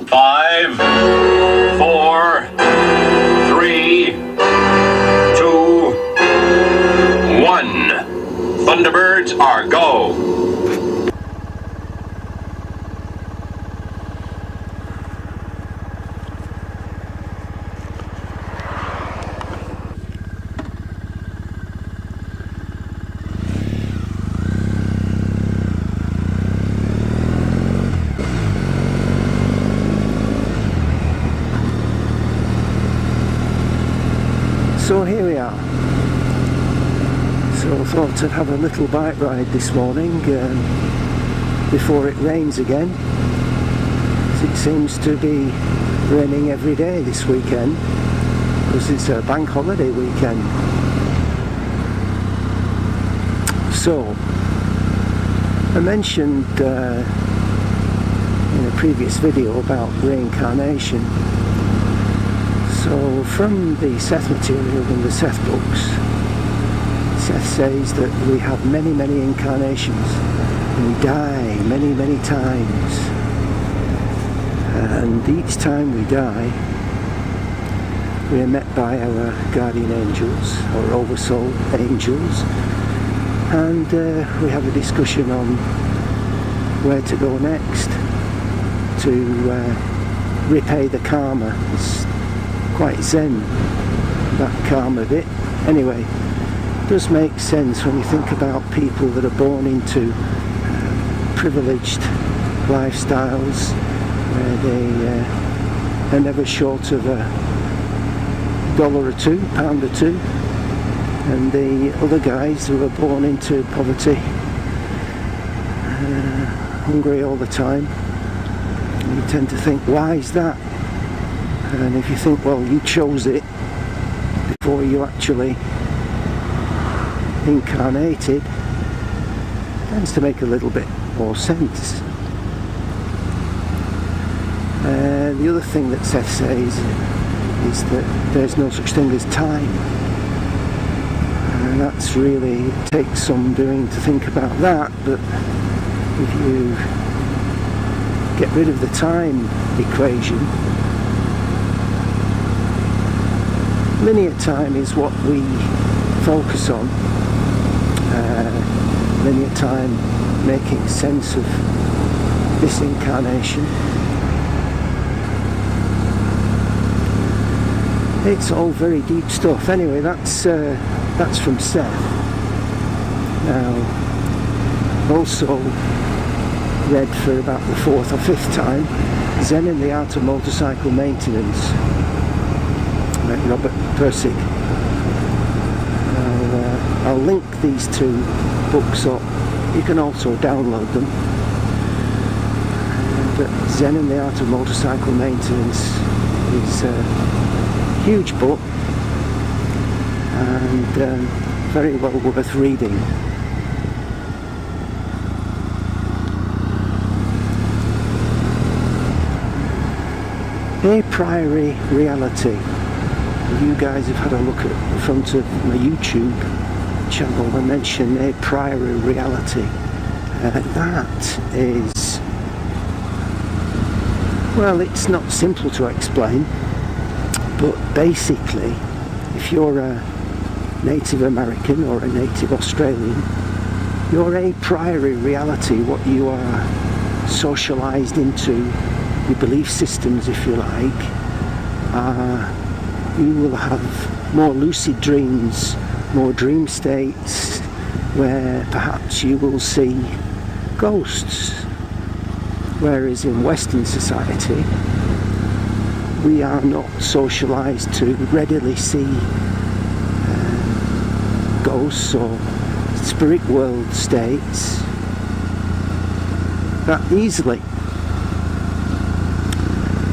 5, 4, 3, 2, 1. Thunderbirds are go. So here we are. So I thought I'd have a little bike ride this morning before it rains again. It seems to be raining every day this weekend because it's a bank holiday weekend. So I mentioned in a previous video about reincarnation. So from the Seth material in the Seth books, Seth says that we have many, many incarnations and we die many, many times, and each time we die we are met by our guardian angels, our oversoul angels, and we have a discussion on where to go next to repay the karma. It's quite zen, that karma bit. Anyway, it does make sense when you think about people that are born into privileged lifestyles where they are never short of $1 or £2, pound or two, and the other guys who are born into poverty, hungry all the time. And you tend to think, why is that? And if you think, well, you chose it before you actually incarnated, it tends to make a little bit more sense. The other thing that Seth says is that there's no such thing as time. And that's really, it takes some doing to think about that, but if you get rid of the time equation, linear time is what we focus on. Linear time making sense of this incarnation. It's all very deep stuff. Anyway, that's from Seth. Now, I've also read for about the 4th or 5th time Zen and the Art of Motorcycle Maintenance, Robert Persick. I'll link these two books up. You can also download them. But Zen and the Art of Motorcycle Maintenance is a huge book and very well worth reading. Apriori reality. You guys have had a look at the front of my YouTube channel. I mentioned a priori reality. That is, well, it's not simple to explain, but basically, if you're a Native American or a Native Australian, your a priori reality, what you are socialised into, your belief systems, if you like, you will have more lucid dreams, more dream states, where perhaps you will see ghosts. Whereas in Western society, we are not socialised to readily see ghosts or spirit world states that easily.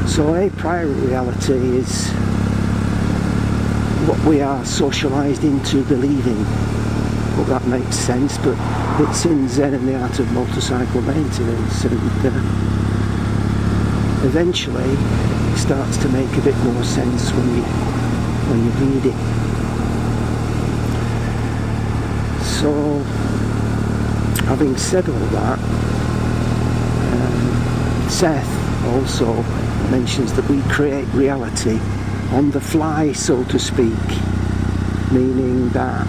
So a priori reality is what we are socialised into believing. Hope that makes sense, but it's in Zen and the Art of Motorcycle Maintenance, and eventually it starts to make a bit more sense when you read it. So, having said all that, Seth also mentions that we create reality on the fly, so to speak, meaning that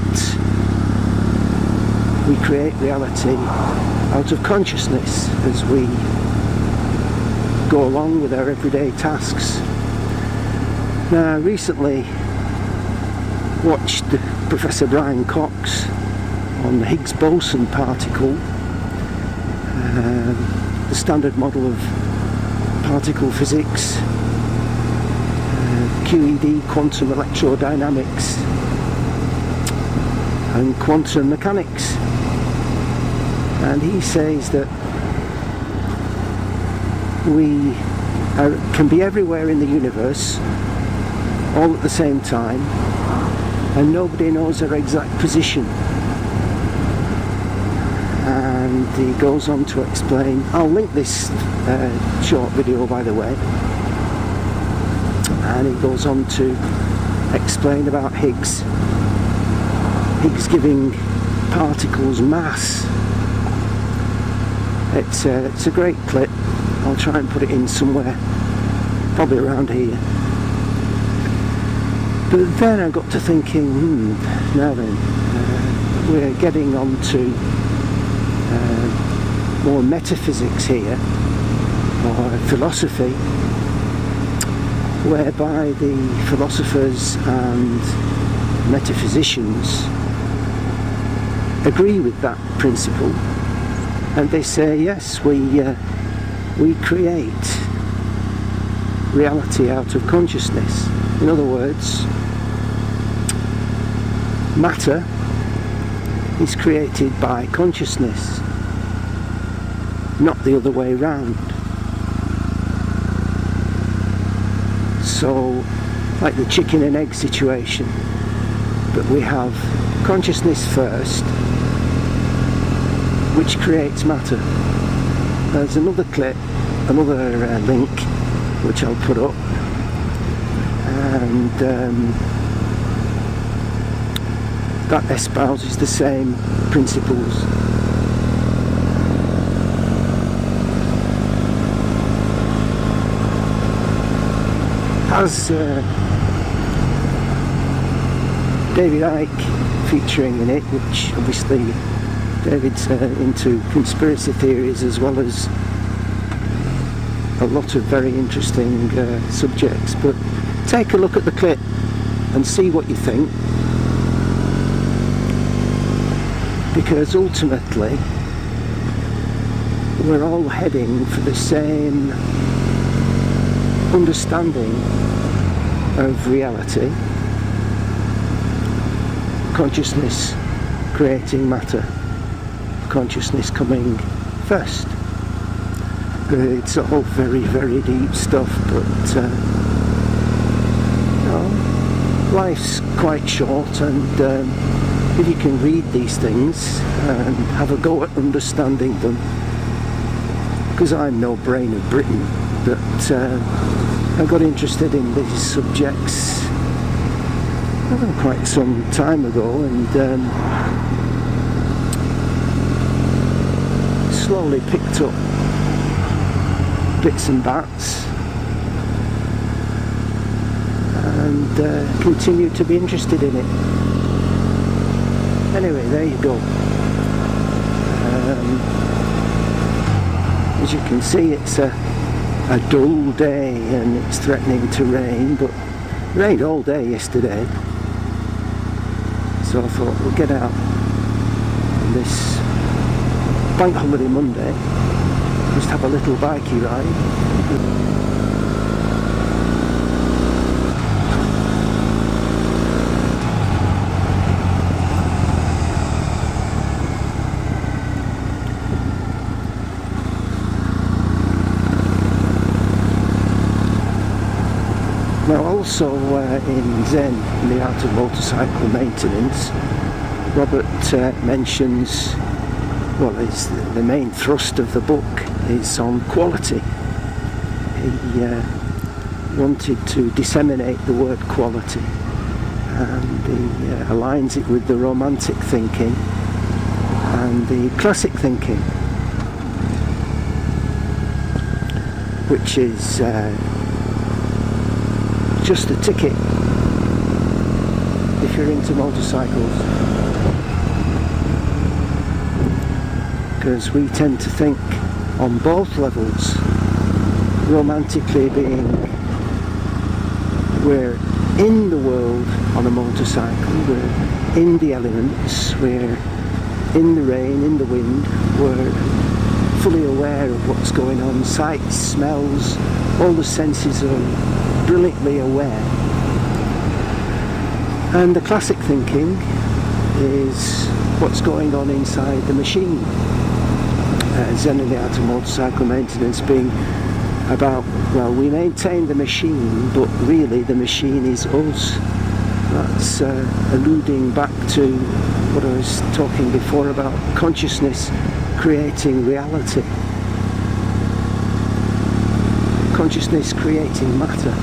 we create reality out of consciousness as we go along with our everyday tasks. Now, I recently watched Professor Brian Cox on the Higgs Boson particle, the standard model of particle physics, QED, quantum electrodynamics, and quantum mechanics. And he says that we can be everywhere in the universe all at the same time, and nobody knows our exact position. And he goes on to explain, I'll link this short video, by the way, and he goes on to explain about Higgs giving particles mass. It's a great clip. I'll try and put it in somewhere, probably around here. But then I got to thinking, now then, we're getting on to more metaphysics here, or philosophy, whereby the philosophers and metaphysicians agree with that principle, and they say, yes, we create reality out of consciousness. In other words, matter is created by consciousness, not the other way round. So, like the chicken and egg situation, but we have consciousness first, which creates matter. There's another clip, another link, which I'll put up, and that espouses the same principles. Has David Icke featuring in it, which obviously David's into conspiracy theories as well as a lot of very interesting subjects. But take a look at the clip and see what you think, because ultimately we're all heading for the same understanding of reality, consciousness creating matter, consciousness coming first. It's all very, very deep stuff, but life's quite short, and if you can read these things and have a go at understanding them, because I'm no brain of Britain, but I got interested in these subjects quite some time ago, and slowly picked up bits and bats, and continue to be interested in it. Anyway, there you go. As you can see, it's a dull day and it's threatening to rain, but it rained all day yesterday, so I thought we'll get out on this bank holiday Monday, just have a little bikey ride. Now also in Zen, in the art of motorcycle maintenance, Robert mentions, well, the main thrust of the book is on quality. He wanted to disseminate the word quality, and he aligns it with the romantic thinking and the classic thinking, which is just a ticket if you're into motorcycles, because we tend to think on both levels, romantically being we're in the world on a motorcycle, we're in the elements, we're in the rain, in the wind, we're fully aware of what's going on, sights, smells, all the senses are brilliantly aware. And the classic thinking is what's going on inside the machine. Zen in the art of motorcycle maintenance being about, well, we maintain the machine, but really the machine is us. That's alluding back to what I was talking before about consciousness creating reality. Consciousness creating matter.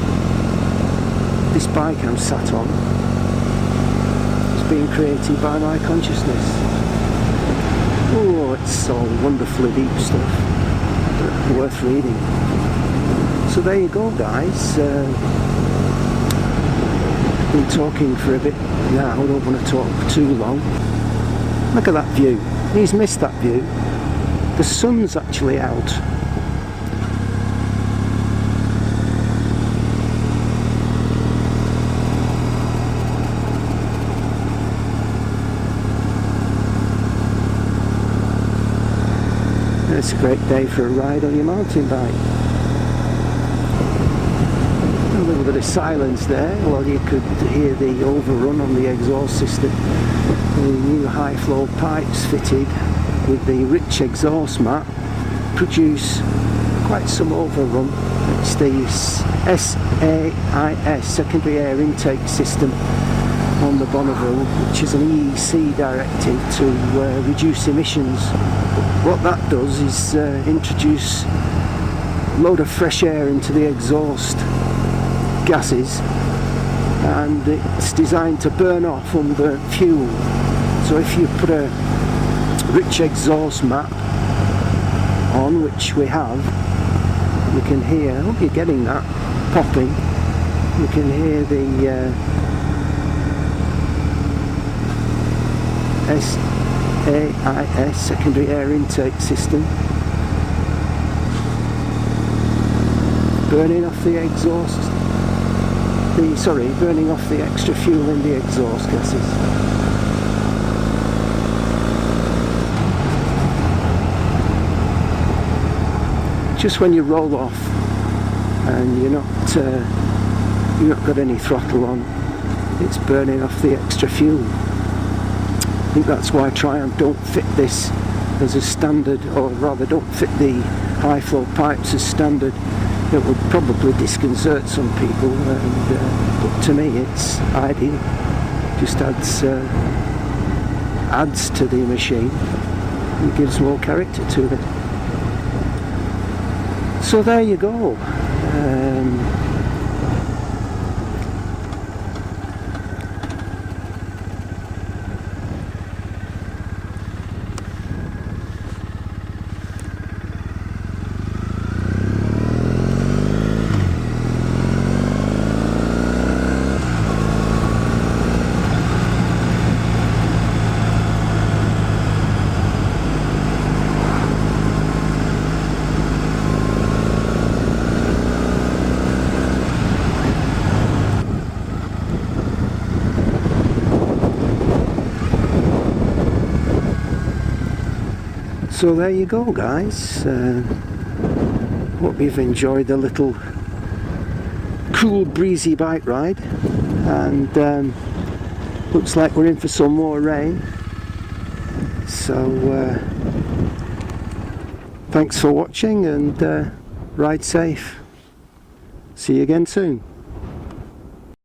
This bike I'm sat on is being created by my consciousness. Oh, it's all wonderfully deep stuff, worth reading. So there you go, guys. Been talking for a bit now, I don't want to talk too long. Look at that view. He's missed that view. The sun's actually out. It's a great day for a ride on your mountain bike. A little bit of silence there while you could hear the overrun on the exhaust system. The new high flow pipes fitted with the rich exhaust mat produce quite some overrun. It's the SAIS, secondary air intake system, on the Bonneville, which is an EEC directive to reduce emissions. What that does is introduce a load of fresh air into the exhaust gases, and it's designed to burn off unburnt fuel. So if you put a rich exhaust mat on, which we have, you can hear, I hope you're getting that, popping, you can hear the SAIS, secondary air intake system, burning off the exhaust, burning off the extra fuel in the exhaust gases. Just when you roll off and you've not got any throttle on, it's burning off the extra fuel. I think that's why Triumph don't fit this as a standard, or rather don't fit the high flow pipes as standard. It would probably disconcert some people, but to me it's ideal. Just adds to the machine and gives more character to it. So there you go. So there you go, guys. Hope you've enjoyed the little cool breezy bike ride, and looks like we're in for some more rain, so thanks for watching, and ride safe. See you again soon.